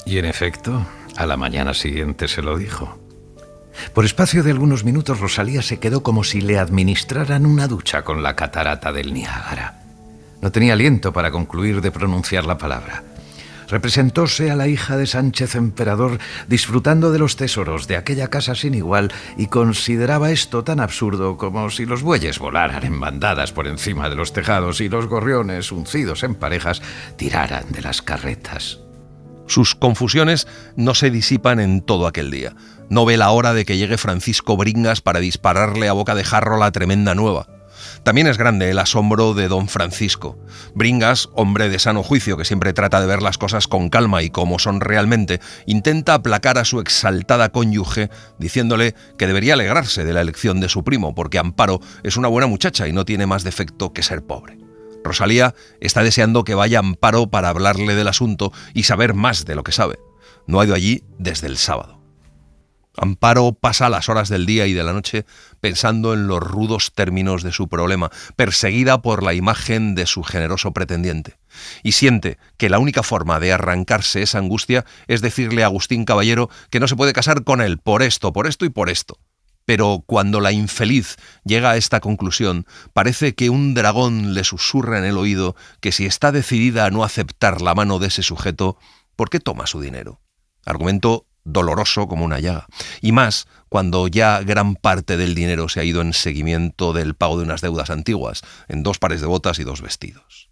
Y en efecto, a la mañana siguiente se lo dijo. Por espacio de algunos minutos, Rosalía se quedó como si le administraran una ducha con la catarata del Niágara. No tenía aliento para concluir de pronunciar la palabra. Representóse a la hija de Sánchez Emperador disfrutando de los tesoros de aquella casa sin igual y consideraba esto tan absurdo como si los bueyes volaran en bandadas por encima de los tejados y los gorriones, uncidos en parejas, tiraran de las carretas. Sus confusiones no se disipan en todo aquel día. No ve la hora de que llegue Francisco Bringas para dispararle a boca de jarro la tremenda nueva. También es grande el asombro de don Francisco. Bringas, hombre de sano juicio que siempre trata de ver las cosas con calma y como son realmente, intenta aplacar a su exaltada cónyuge diciéndole que debería alegrarse de la elección de su primo porque Amparo es una buena muchacha y no tiene más defecto que ser pobre. Rosalía está deseando que vaya Amparo para hablarle del asunto y saber más de lo que sabe. No ha ido allí desde el sábado. Amparo pasa las horas del día y de la noche pensando en los rudos términos de su problema, perseguida por la imagen de su generoso pretendiente, y siente que la única forma de arrancarse esa angustia es decirle a Agustín Caballero que no se puede casar con él por esto y por esto. Pero cuando la infeliz llega a esta conclusión, parece que un dragón le susurra en el oído que si está decidida a no aceptar la mano de ese sujeto, ¿por qué toma su dinero? Argumento doloroso como una llaga, y más cuando ya gran parte del dinero se ha ido en seguimiento del pago de unas deudas antiguas, en 2 pares de botas y 2 vestidos.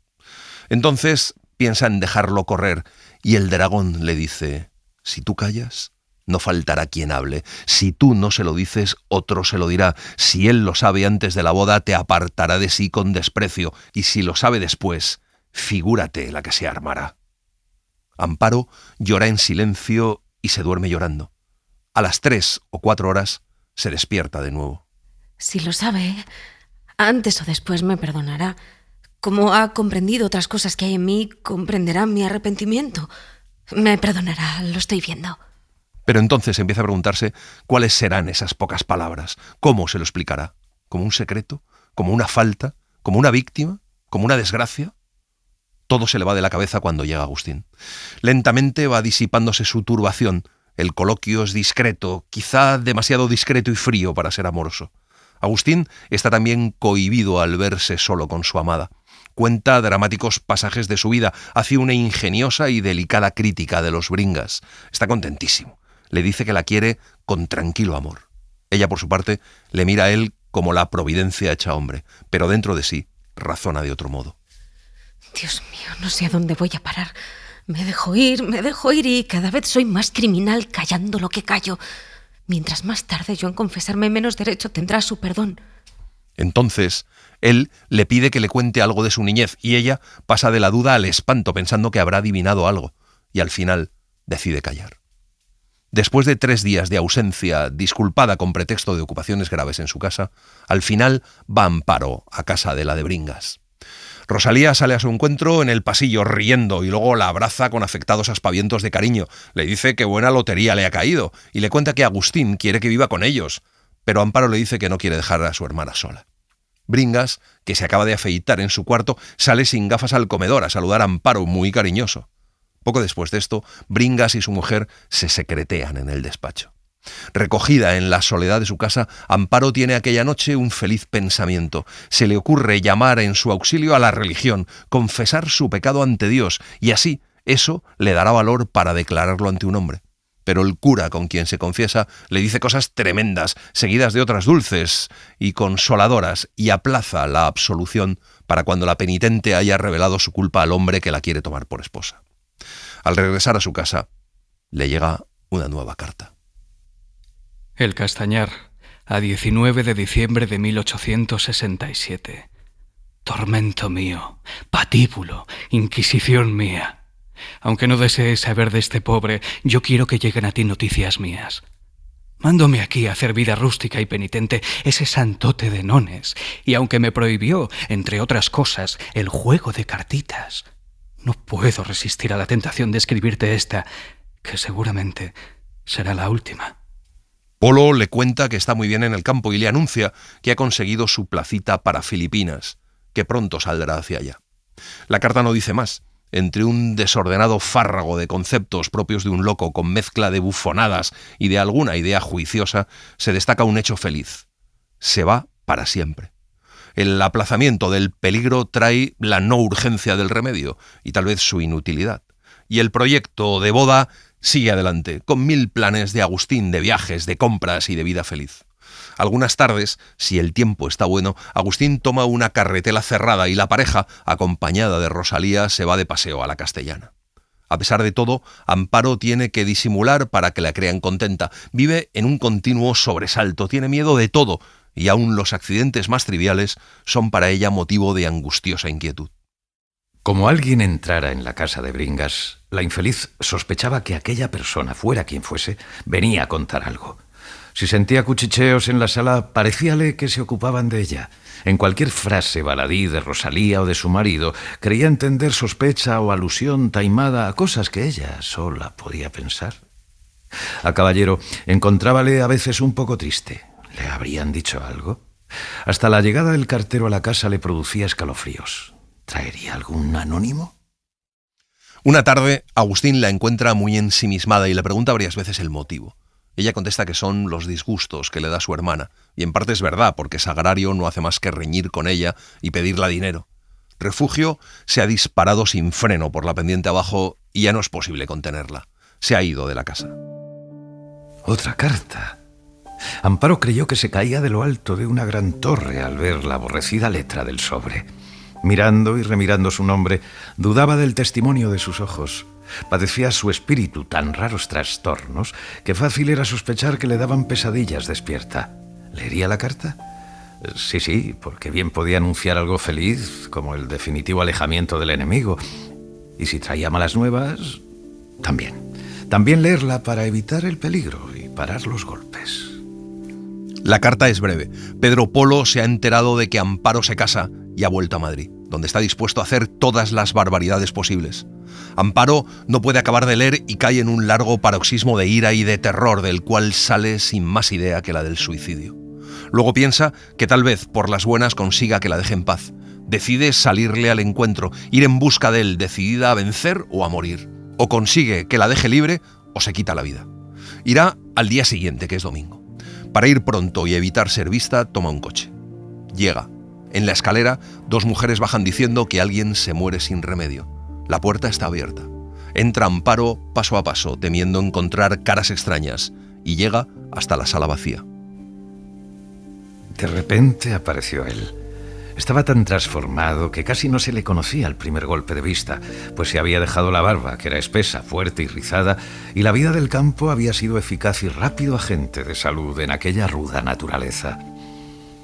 Entonces piensa en dejarlo correr, y el dragón le dice: si tú callas, no faltará quien hable. Si tú no se lo dices, otro se lo dirá. Si él lo sabe antes de la boda, te apartará de sí con desprecio, y si lo sabe después, figúrate la que se armará. Amparo llora en silencio y se duerme llorando. A las 3 o 4 horas se despierta de nuevo. Si lo sabe, antes o después me perdonará. Como ha comprendido otras cosas que hay en mí, comprenderá mi arrepentimiento. Me perdonará, lo estoy viendo. Pero entonces empieza a preguntarse cuáles serán esas pocas palabras. ¿Cómo se lo explicará? ¿Como un secreto? ¿Como una falta? ¿Como una víctima? ¿Como una desgracia? Todo se le va de la cabeza cuando llega Agustín. Lentamente va disipándose su turbación. El coloquio es discreto, quizá demasiado discreto y frío para ser amoroso. Agustín está también cohibido al verse solo con su amada. Cuenta dramáticos pasajes de su vida, hace una ingeniosa y delicada crítica de los Bringas. Está contentísimo. Le dice que la quiere con tranquilo amor. Ella, por su parte, le mira a él como la providencia hecha hombre, pero dentro de sí razona de otro modo. Dios mío, no sé a dónde voy a parar. Me dejo ir y cada vez soy más criminal callando lo que callo. Mientras más tarde yo en confesarme, menos derecho tendrá a su perdón. Entonces, él le pide que le cuente algo de su niñez y ella pasa de la duda al espanto pensando que habrá adivinado algo y al final decide callar. Después de 3 días de ausencia disculpada con pretexto de ocupaciones graves en su casa, al final va Amparo a casa de la de Bringas. Rosalía sale a su encuentro en el pasillo riendo y luego la abraza con afectados aspavientos de cariño. Le dice que buena lotería le ha caído y le cuenta que Agustín quiere que viva con ellos, pero Amparo le dice que no quiere dejar a su hermana sola. Bringas, que se acaba de afeitar en su cuarto, sale sin gafas al comedor a saludar a Amparo muy cariñoso. Poco después de esto, Bringas y su mujer se secretean en el despacho. Recogida en la soledad de su casa, Amparo tiene aquella noche un feliz pensamiento. Se le ocurre llamar en su auxilio a la religión, confesar su pecado ante Dios, y así eso le dará valor para declararlo ante un hombre. Pero el cura con quien se confiesa le dice cosas tremendas, seguidas de otras dulces y consoladoras, y aplaza la absolución para cuando la penitente haya revelado su culpa al hombre que la quiere tomar por esposa. Al regresar a su casa, le llega una nueva carta. El Castañar, a 19 de diciembre de 1867. Tormento mío, patíbulo, inquisición mía. Aunque no desees saber de este pobre, yo quiero que lleguen a ti noticias mías. Mándome aquí a hacer vida rústica y penitente ese santote de Nones, y aunque me prohibió, entre otras cosas, el juego de cartitas, no puedo resistir a la tentación de escribirte esta, que seguramente será la última. Polo le cuenta que está muy bien en el campo y le anuncia que ha conseguido su placita para Filipinas, que pronto saldrá hacia allá. La carta no dice más. Entre un desordenado fárrago de conceptos propios de un loco con mezcla de bufonadas y de alguna idea juiciosa, se destaca un hecho feliz. Se va para siempre. El aplazamiento del peligro trae la no urgencia del remedio y tal vez su inutilidad. Y el proyecto de boda sigue adelante, con 1000 planes de Agustín, de viajes, de compras y de vida feliz. Algunas tardes, si el tiempo está bueno, Agustín toma una carretela cerrada y la pareja, acompañada de Rosalía, se va de paseo a la Castellana. A pesar de todo, Amparo tiene que disimular para que la crean contenta. Vive en un continuo sobresalto, tiene miedo de todo, y aún los accidentes más triviales son para ella motivo de angustiosa inquietud. Como alguien entrara en la casa de Bringas, la infeliz sospechaba que aquella persona, fuera quien fuese, venía a contar algo. Si sentía cuchicheos en la sala, parecíale que se ocupaban de ella. En cualquier frase baladí de Rosalía o de su marido, creía entender sospecha o alusión taimada a cosas que ella sola podía pensar. Al caballero encontrábale a veces un poco triste. ¿Le habrían dicho algo? Hasta la llegada del cartero a la casa le producía escalofríos. ¿Traería algún anónimo? Una tarde, Agustín la encuentra muy ensimismada y le pregunta varias veces el motivo. Ella contesta que son los disgustos que le da su hermana, y en parte es verdad, porque Sagrario no hace más que reñir con ella y pedirle dinero. Refugio se ha disparado sin freno por la pendiente abajo y ya no es posible contenerla. Se ha ido de la casa. Otra carta. Amparo creyó que se caía de lo alto de una gran torre al ver la aborrecida letra del sobre. Mirando y remirando su nombre, dudaba del testimonio de sus ojos. Padecía su espíritu tan raros trastornos que fácil era sospechar que le daban pesadillas despierta. ¿Leería la carta? Sí, porque bien podía anunciar algo feliz, como el definitivo alejamiento del enemigo. Y si traía malas nuevas, también. También leerla para evitar el peligro y parar los golpes. La carta es breve. Pedro Polo se ha enterado de que Amparo se casa y ha vuelto a Madrid, donde está dispuesto a hacer todas las barbaridades posibles. Amparo no puede acabar de leer y cae en un largo paroxismo de ira y de terror, del cual sale sin más idea que la del suicidio. Luego piensa que tal vez por las buenas consiga que la deje en paz. Decide salirle al encuentro, ir en busca de él, decidida a vencer o a morir. O consigue que la deje libre o se quita la vida. Irá al día siguiente, que es domingo. Para ir pronto y evitar ser vista, toma un coche. Llega. En la escalera, 2 mujeres bajan diciendo que alguien se muere sin remedio. La puerta está abierta. Entra Amparo paso a paso, temiendo encontrar caras extrañas, y llega hasta la sala vacía. De repente apareció él. Estaba tan transformado que casi no se le conocía al primer golpe de vista, pues se había dejado la barba, que era espesa, fuerte y rizada, y la vida del campo había sido eficaz y rápido agente de salud en aquella ruda naturaleza.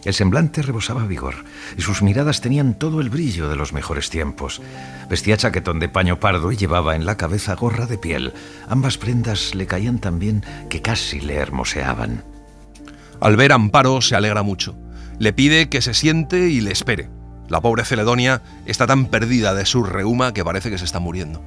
El semblante rebosaba vigor, y sus miradas tenían todo el brillo de los mejores tiempos. Vestía chaquetón de paño pardo y llevaba en la cabeza gorra de piel. Ambas prendas le caían tan bien que casi le hermoseaban. Al ver a Amparo se alegra mucho. Le pide que se siente y le espere. La pobre Celedonia está tan perdida de su reuma que parece que se está muriendo.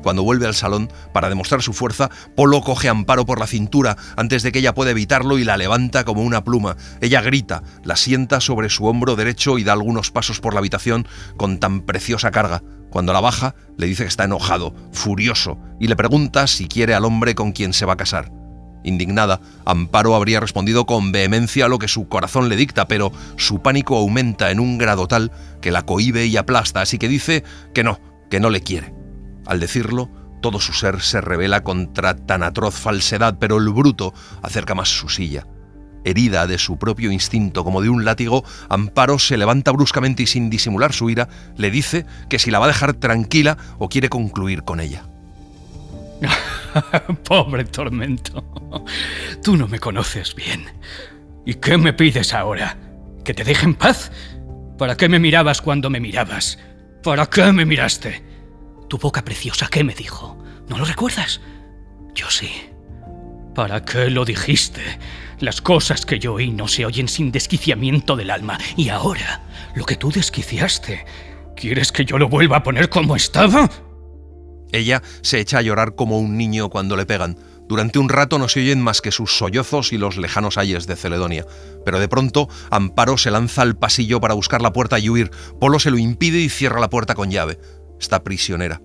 Cuando vuelve al salón, para demostrar su fuerza, Polo coge a Amparo por la cintura antes de que ella pueda evitarlo y la levanta como una pluma. Ella grita, la sienta sobre su hombro derecho y da algunos pasos por la habitación con tan preciosa carga. Cuando la baja, le dice que está enojado, furioso, y le pregunta si quiere al hombre con quien se va a casar. Indignada, Amparo habría respondido con vehemencia a lo que su corazón le dicta, pero su pánico aumenta en un grado tal que la cohíbe y aplasta, así que dice que no le quiere. Al decirlo, todo su ser se rebela contra tan atroz falsedad, pero el bruto acerca más su silla. Herida de su propio instinto como de un látigo, Amparo se levanta bruscamente y sin disimular su ira, le dice que si la va a dejar tranquila o quiere concluir con ella. Pobre Tormento. Tú no me conoces bien. ¿Y qué me pides ahora? ¿Que te deje en paz? ¿Para qué me mirabas cuando me mirabas? ¿Para qué me miraste? Tu boca preciosa, ¿qué me dijo? ¿No lo recuerdas? Yo sí. ¿Para qué lo dijiste? Las cosas que yo oí no se oyen sin desquiciamiento del alma. Y ahora, lo que tú desquiciaste, ¿quieres que yo lo vuelva a poner como estaba? Ella se echa a llorar como un niño cuando le pegan. Durante un rato no se oyen más que sus sollozos y los lejanos ayes de Celedonia. Pero de pronto, Amparo se lanza al pasillo para buscar la puerta y huir. Polo se lo impide y cierra la puerta con llave. Está prisionera.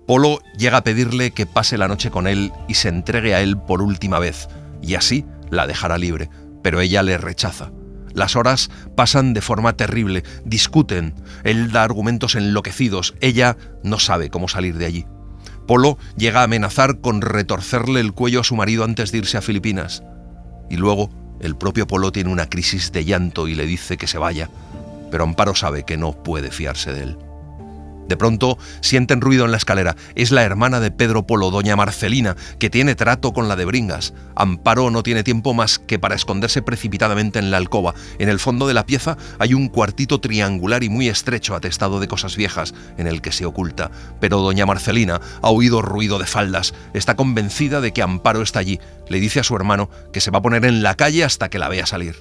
Polo llega a pedirle que pase la noche con él y se entregue a él por última vez, y así la dejará libre, pero ella le rechaza. Las horas pasan de forma terrible, discuten, él da argumentos enloquecidos, ella no sabe cómo salir de allí. Polo llega a amenazar con retorcerle el cuello a su marido antes de irse a Filipinas. Y luego el propio Polo tiene una crisis de llanto y le dice que se vaya, pero Amparo sabe que no puede fiarse de él. De pronto sienten ruido en la escalera. Es la hermana de Pedro Polo, doña Marcelina, que tiene trato con la de Bringas. Amparo no tiene tiempo más que para esconderse precipitadamente en la alcoba. En el fondo de la pieza hay un cuartito triangular y muy estrecho, atestado de cosas viejas, en el que se oculta. Pero doña Marcelina ha oído ruido de faldas. Está convencida de que Amparo está allí. Le dice a su hermano que se va a poner en la calle hasta que la vea salir.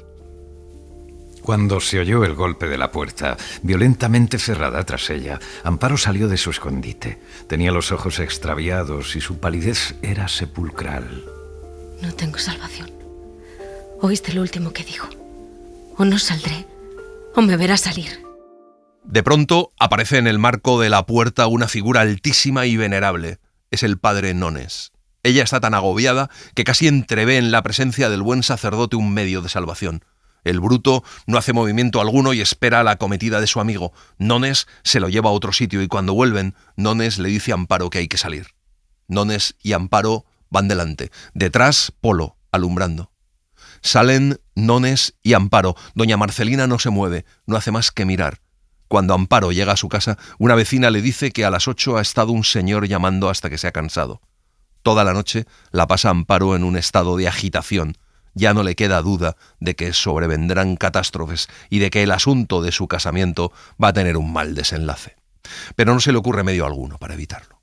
Cuando se oyó el golpe de la puerta, violentamente cerrada tras ella, Amparo salió de su escondite. Tenía los ojos extraviados y su palidez era sepulcral. No tengo salvación. ¿Oíste lo último que dijo? O no saldré, o me verás salir. De pronto aparece en el marco de la puerta una figura altísima y venerable. Es el padre Nones. Ella está tan agobiada que casi entrevé en la presencia del buen sacerdote un medio de salvación. El bruto no hace movimiento alguno y espera a la acometida de su amigo. Nones se lo lleva a otro sitio y cuando vuelven, Nones le dice a Amparo que hay que salir. Nones y Amparo van delante. Detrás, Polo, alumbrando. Salen Nones y Amparo. Doña Marcelina no se mueve, no hace más que mirar. Cuando Amparo llega a su casa, una vecina le dice que a las 8 ha estado un señor llamando hasta que se ha cansado. Toda la noche la pasa Amparo en un estado de agitación. Ya no le queda duda de que sobrevendrán catástrofes y de que el asunto de su casamiento va a tener un mal desenlace. Pero no se le ocurre medio alguno para evitarlo.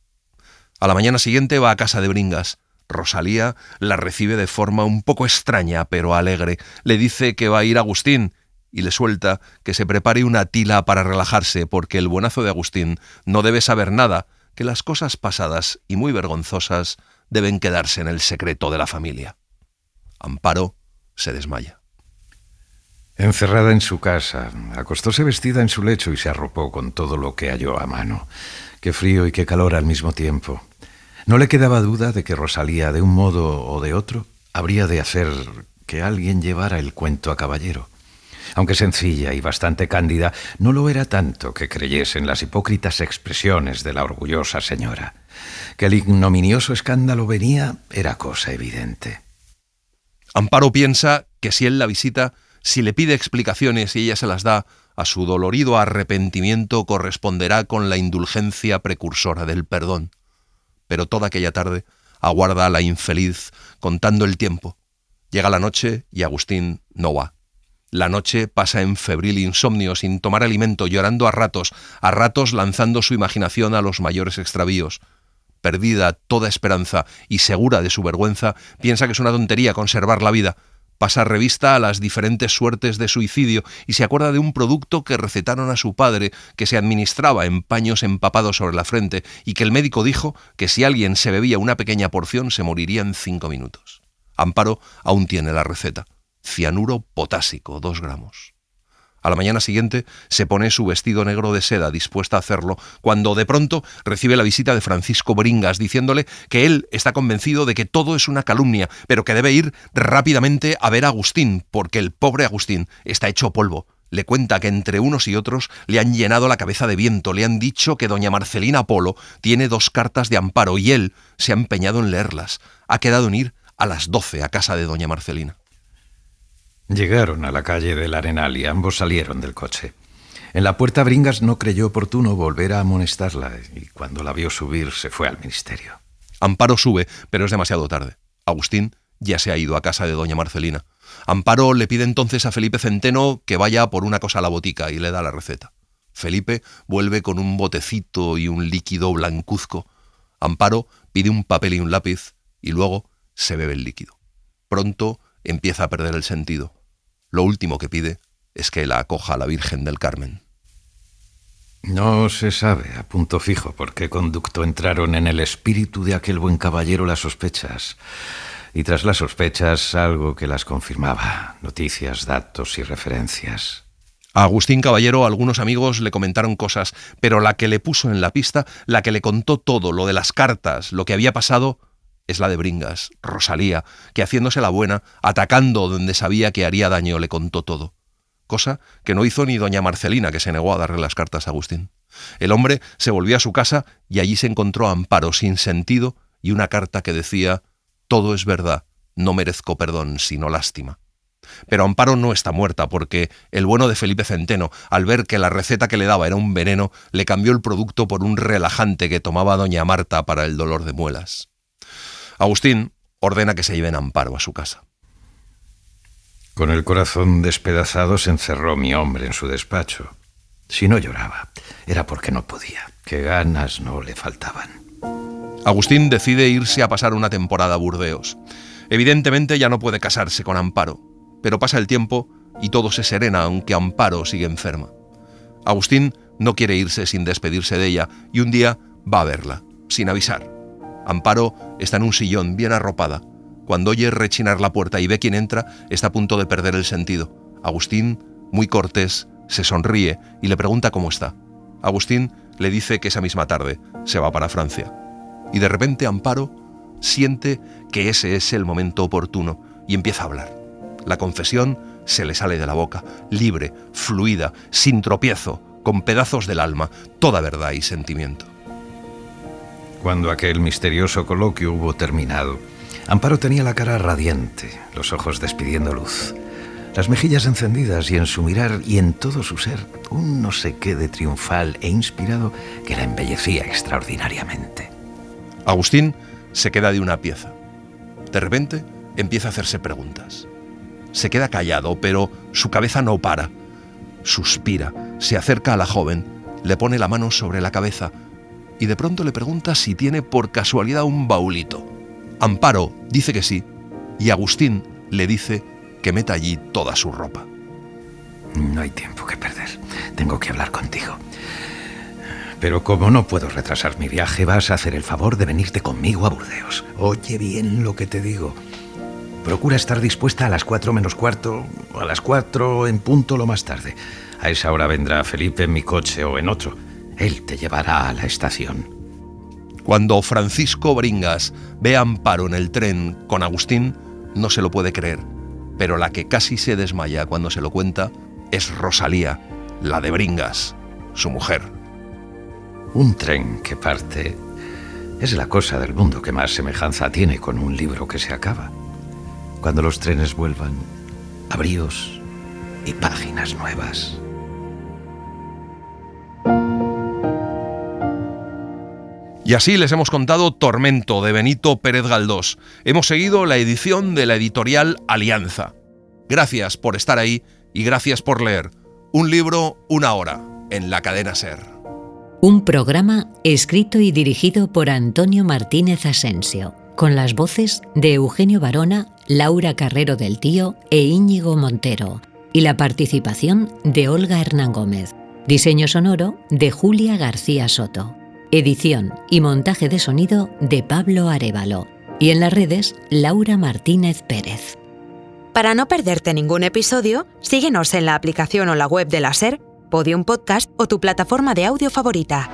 A la mañana siguiente va a casa de Bringas. Rosalía la recibe de forma un poco extraña, pero alegre. Le dice que va a ir Agustín y le suelta que se prepare una tila para relajarse, porque el buenazo de Agustín no debe saber nada, que las cosas pasadas y muy vergonzosas deben quedarse en el secreto de la familia. Amparo se desmaya. Encerrada en su casa, acostóse vestida en su lecho y se arropó con todo lo que halló a mano. Qué frío y qué calor al mismo tiempo. No le quedaba duda de que Rosalía, de un modo o de otro, habría de hacer que alguien llevara el cuento a caballero. Aunque sencilla y bastante cándida, no lo era tanto que creyese en las hipócritas expresiones de la orgullosa señora. Que el ignominioso escándalo venía era cosa evidente. Amparo piensa que si él la visita, si le pide explicaciones y ella se las da, a su dolorido arrepentimiento corresponderá con la indulgencia precursora del perdón. Pero toda aquella tarde aguarda a la infeliz contando el tiempo. Llega la noche y Agustín no va. La noche pasa en febril insomnio, sin tomar alimento, llorando a ratos lanzando su imaginación a los mayores extravíos. Perdida toda esperanza y segura de su vergüenza, piensa que es una tontería conservar la vida. Pasa revista a las diferentes suertes de suicidio y se acuerda de un producto que recetaron a su padre, que se administraba en paños empapados sobre la frente y que el médico dijo que si alguien se bebía una pequeña porción se moriría en 5 minutos. Amparo aún tiene la receta. Cianuro potásico, 2 gramos. A la mañana siguiente se pone su vestido negro de seda, dispuesta a hacerlo, cuando de pronto recibe la visita de Francisco Bringas, diciéndole que él está convencido de que todo es una calumnia, pero que debe ir rápidamente a ver a Agustín, porque el pobre Agustín está hecho polvo. Le cuenta que entre unos y otros le han llenado la cabeza de viento, le han dicho que doña Marcelina Polo tiene 2 cartas de Amparo y él se ha empeñado en leerlas. Ha quedado en ir a las 12 a casa de doña Marcelina. Llegaron a la calle del Arenal y ambos salieron del coche. En la puerta Bringas no creyó oportuno volver a amonestarla y cuando la vio subir se fue al ministerio. Amparo sube, pero es demasiado tarde. Agustín ya se ha ido a casa de doña Marcelina. Amparo le pide entonces a Felipe Centeno que vaya por una cosa a la botica y le da la receta. Felipe vuelve con un botecito y un líquido blancuzco. Amparo pide un papel y un lápiz y luego se bebe el líquido. Pronto empieza a perder el sentido. Lo último que pide es que la acoja a la Virgen del Carmen. No se sabe a punto fijo por qué conducto entraron en el espíritu de aquel buen caballero las sospechas. Y tras las sospechas, algo que las confirmaba. Noticias, datos y referencias. A Agustín Caballero algunos amigos le comentaron cosas, pero la que le puso en la pista, la que le contó todo, lo de las cartas, lo que había pasado, es la de Bringas, Rosalía, que haciéndose la buena, atacando donde sabía que haría daño, le contó todo. Cosa que no hizo ni doña Marcelina, que se negó a darle las cartas a Agustín. El hombre se volvió a su casa y allí se encontró a Amparo sin sentido y una carta que decía: «Todo es verdad, no merezco perdón, sino lástima». Pero Amparo no está muerta porque el bueno de Felipe Centeno, al ver que la receta que le daba era un veneno, le cambió el producto por un relajante que tomaba doña Marta para el dolor de muelas. Agustín ordena que se lleven a Amparo a su casa. Con el corazón despedazado se encerró mi hombre en su despacho. Si no lloraba, era porque no podía, que ganas no le faltaban. Agustín decide irse a pasar una temporada a Burdeos. Evidentemente ya no puede casarse con Amparo, pero pasa el tiempo y todo se serena, aunque Amparo sigue enferma. Agustín no quiere irse sin despedirse de ella y un día va a verla, sin avisar. Amparo está en un sillón bien arropada. Cuando oye rechinar la puerta y ve quién entra, está a punto de perder el sentido. Agustín, muy cortés, se sonríe y le pregunta cómo está. Agustín le dice que esa misma tarde se va para Francia. Y de repente Amparo siente que ese es el momento oportuno y empieza a hablar. La confesión se le sale de la boca, libre, fluida, sin tropiezo, con pedazos del alma, toda verdad y sentimiento. Cuando aquel misterioso coloquio hubo terminado, Amparo tenía la cara radiante, los ojos despidiendo luz, las mejillas encendidas y en su mirar y en todo su ser un no sé qué de triunfal e inspirado que la embellecía extraordinariamente. Agustín se queda de una pieza. De repente empieza a hacerse preguntas. Se queda callado, pero su cabeza no para. Suspira, se acerca a la joven, le pone la mano sobre la cabeza y de pronto le pregunta si tiene por casualidad un baulito. Amparo dice que sí y Agustín le dice que meta allí toda su ropa. No hay tiempo que perder. Tengo que hablar contigo. Pero como no puedo retrasar mi viaje, vas a hacer el favor de venirte conmigo a Burdeos. Oye bien lo que te digo. Procura estar dispuesta a las 4 menos cuarto, o a las 4 en punto lo más tarde. A esa hora vendrá Felipe en mi coche o en otro. Él te llevará a la estación. Cuando Francisco Bringas ve a Amparo en el tren con Agustín, no se lo puede creer. Pero la que casi se desmaya cuando se lo cuenta es Rosalía, la de Bringas, su mujer. Un tren que parte es la cosa del mundo que más semejanza tiene con un libro que se acaba. Cuando los trenes vuelvan, abríos y páginas nuevas. Y así les hemos contado Tormento, de Benito Pérez Galdós. Hemos seguido la edición de la editorial Alianza. Gracias por estar ahí y gracias por leer. Un libro, una hora, en la cadena SER. Un programa escrito y dirigido por Antonio Martínez Asensio, con las voces de Eugenio Barona, Laura Carrero del Tío e Íñigo Montero, y la participación de Olga Hernán Gómez. Diseño sonoro de Julia García Soto. Edición y montaje de sonido de Pablo Arévalo. Y en las redes, Laura Martínez Pérez. Para no perderte ningún episodio, síguenos en la aplicación o la web de la SER, Podium Podcast o tu plataforma de audio favorita.